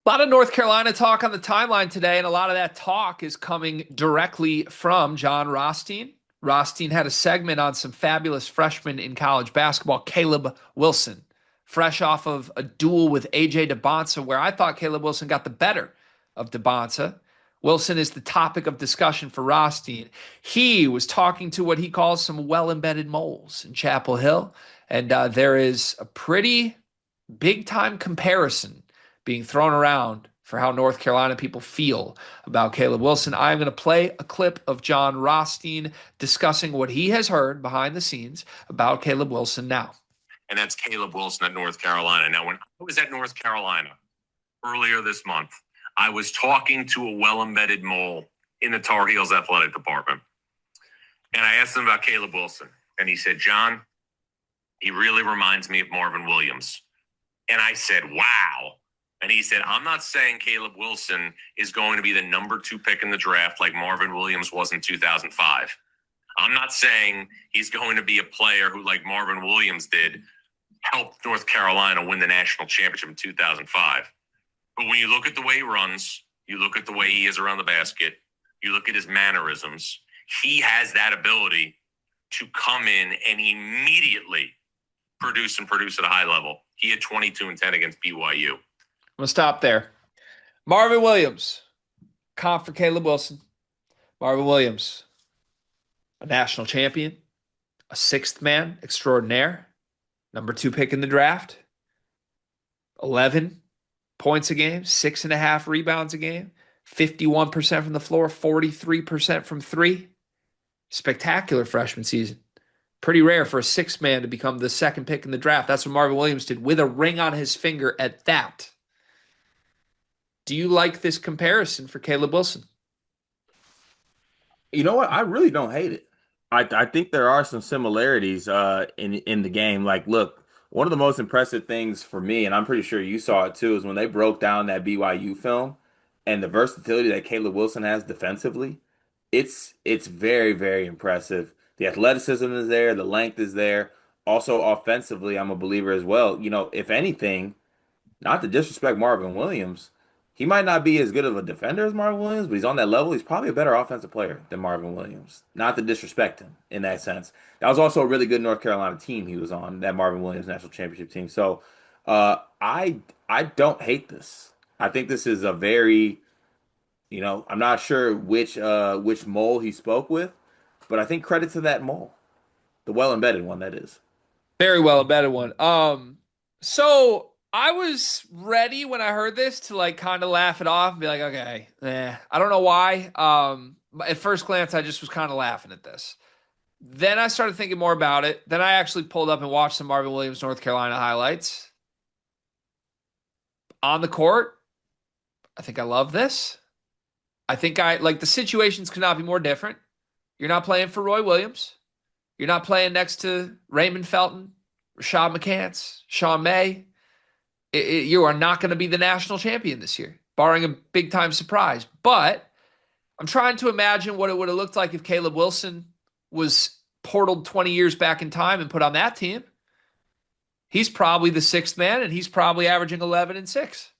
A lot of North Carolina talk on the timeline today, and a lot of that talk is coming directly from John Rothstein. Rothstein had a segment on some fabulous freshmen in college basketball, Caleb Wilson, fresh off of a duel with AJ DeBonsa, where I thought Caleb Wilson got the better of DeBonsa. Wilson is the topic of discussion for Rothstein. He was talking to what he calls some well-embedded moles in Chapel Hill, and there is a pretty big-time comparison being thrown around for how North Carolina people feel about Caleb Wilson. I'm going to play a clip of John Rothstein discussing what he has heard behind the scenes about Caleb Wilson now. And that's Caleb Wilson at North Carolina. Now, when I was at North Carolina earlier this month, I was talking to a well-embedded mole in the Tar Heels athletic department. And I asked him about Caleb Wilson. And he said, John, he really reminds me of Marvin Williams. And I said, wow. And he said, I'm not saying Caleb Wilson is going to be the number 2 pick in the draft like Marvin Williams was in 2005. I'm not saying he's going to be a player who, like Marvin Williams did, helped North Carolina win the national championship in 2005. But when you look at the way he runs, you look at the way he is around the basket, you look at his mannerisms, he has that ability to come in and immediately produce at a high level. He had 22 and 10 against BYU. I'm going to stop there. Marvin Williams, comp for Caleb Wilson. Marvin Williams, a national champion, a sixth man extraordinaire, number 2 pick in the draft, 11 points a game, 6.5 rebounds a game, 51% from the floor, 43% from three. Spectacular freshman season. Pretty rare for a sixth man to become the 2nd pick in the draft. That's what Marvin Williams did with a ring on his finger at that. Do you like this comparison for Caleb Wilson? You know what? I really don't hate it. I think there are some similarities in the game. Like, look, one of the most impressive things for me, and I'm pretty sure you saw it too, is when they broke down that BYU film and the versatility that Caleb Wilson has defensively. It's very, very impressive. The athleticism is there, the length is there. Also offensively, I'm a believer as well. You know, if anything, not to disrespect Marvin Williams, he might not be as good of a defender as Marvin Williams, but he's on that level. He's probably a better offensive player than Marvin Williams. Not to disrespect him in that sense. That was also a really good North Carolina team he was on, that Marvin Williams national championship team. So I don't hate this. I think this is a very, I'm not sure which mole he spoke with, but I think credit to that mole, the well embedded one that is. Very well embedded one. So I was ready when I heard this to like kind of laugh it off and be like, okay, I don't know why. At first glance, I just was kind of laughing at this. Then I started thinking more about it. Then I actually pulled up and watched some Marvin Williams, North Carolina highlights. On the court, I think I love this. I think the situations could not be more different. You're not playing for Roy Williams. You're not playing next to Raymond Felton, Rashad McCants, Sean May. You are not going to be the national champion this year, barring a big-time surprise. But I'm trying to imagine what it would have looked like if Caleb Wilson was portaled 20 years back in time and put on that team. He's probably the 6th man, and he's probably averaging 11 and 6.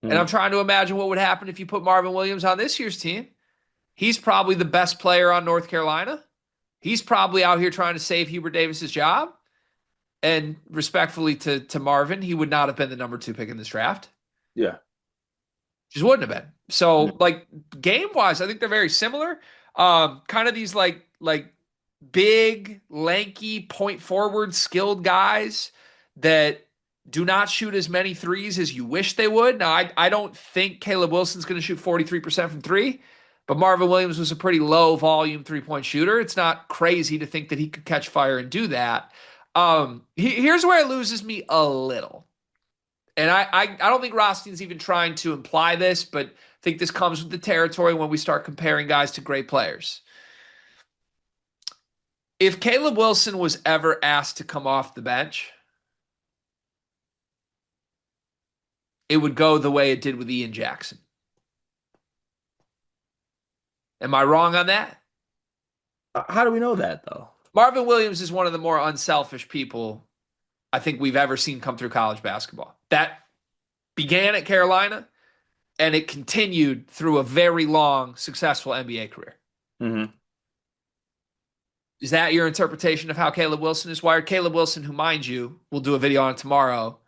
And I'm trying to imagine what would happen if you put Marvin Williams on this year's team. He's probably the best player on North Carolina. He's probably out here trying to save Hubert Davis's job. And respectfully to Marvin, he would not have been the number 2 pick in this draft. Yeah. Just wouldn't have been. So, game-wise, I think they're very similar. Kind of these, big, lanky, point-forward, skilled guys that do not shoot as many threes as you wish they would. Now, I don't think Caleb Wilson's going to shoot 43% from 3, but Marvin Williams was a pretty low-volume three-point shooter. It's not crazy to think that he could catch fire and do that. Here's where it loses me a little. And I don't think Rothstein's even trying to imply this, but I think this comes with the territory when we start comparing guys to great players. If Caleb Wilson was ever asked to come off the bench, it would go the way it did with Ian Jackson. Am I wrong on that? How do we know that, though? Marvin Williams is one of the more unselfish people I think we've ever seen come through college basketball. That began at Carolina, and it continued through a very long, successful NBA career. Hmm. Is that your interpretation of how Caleb Wilson is wired? Caleb Wilson, who, mind you, we'll do a video on it tomorrow,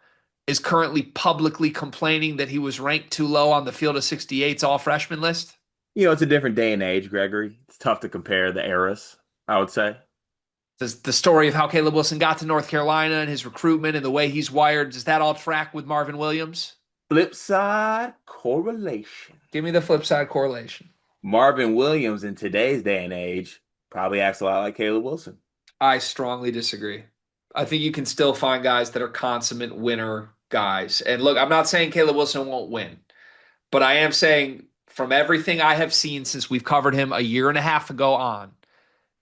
is currently publicly complaining that he was ranked too low on the field of 68's all freshman list. It's a different day and age, Gregory. It's tough to compare the eras, I would say. The story of how Caleb Wilson got to North Carolina and his recruitment and the way he's wired, does that all track with Marvin Williams? Flip side correlation. Give me the flip side correlation. Marvin Williams in today's day and age probably acts a lot like Caleb Wilson. I strongly disagree. I think you can still find guys that are consummate winner guys. And look, I'm not saying Caleb Wilson won't win, but I am saying from everything I have seen since we've covered him a year and a half ago on,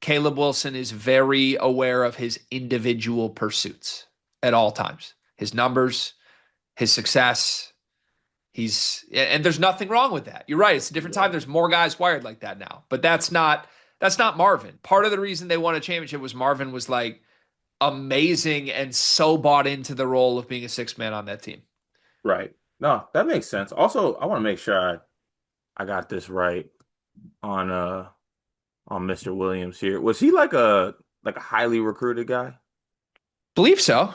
Caleb Wilson is very aware of his individual pursuits at all times. His numbers, his success. And there's nothing wrong with that. You're right. It's a different time. There's more guys wired like that now. But that's not Marvin. Part of the reason they won a championship was Marvin was like amazing and so bought into the role of being a sixth man on that team. Right. No, that makes sense. Also, I want to make sure I got this right on Mr. Williams here. Was he like a highly recruited guy? Believe so.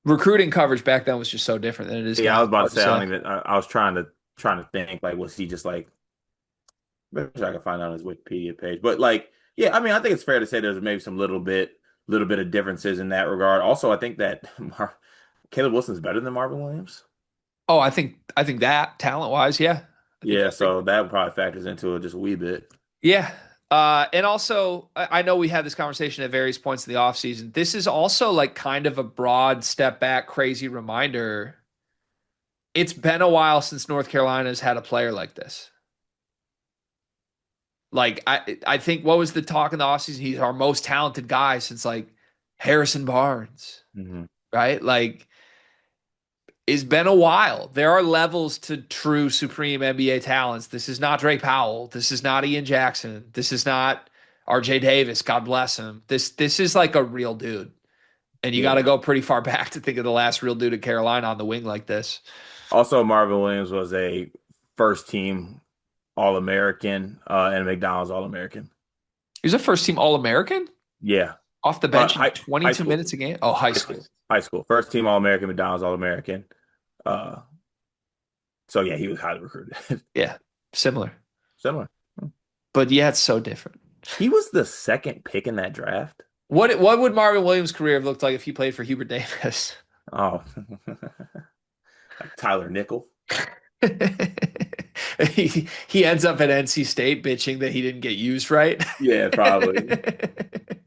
Recruiting coverage back then was just so different than it is Yeah, now. I was about to say, I don't even. I was trying to think like, was he just like? Maybe I can find out on his Wikipedia page, but like, yeah, I mean, I think it's fair to say there's maybe some little bit of differences in that regard. Also, I think that Caleb Wilson's better than Marvin Williams. Oh, I think that talent wise, yeah. Yeah, so that probably factors into it just a wee bit. Yeah. And also, I know we had this conversation at various points in the offseason. This is also like kind of a broad step back, crazy reminder. It's been a while since North Carolina's had a player like this. Like, I think what was the talk in the offseason? He's our most talented guy since like Harrison Barnes, right? Like, it's been a while. There are levels to true supreme NBA talents. This is not Drake Powell. This is not Ian Jackson. This is not RJ Davis. God bless him. This is like a real dude. And you got to go pretty far back to think of the last real dude at Carolina on the wing like this. Also, Marvin Williams was a first team All-American and a McDonald's All-American. He was a first team All-American? Yeah. Off the bench in 22 minutes a game? Oh, high school. High school. First team All-American, McDonald's All-American. So yeah, he was highly recruited. Yeah, similar. But yeah, it's so different. He was the second pick in that draft. What would Marvin Williams' career have looked like if he played for Hubert Davis? Oh, like Tyler Nickel. he ends up at NC State bitching that he didn't get used right. Yeah, probably.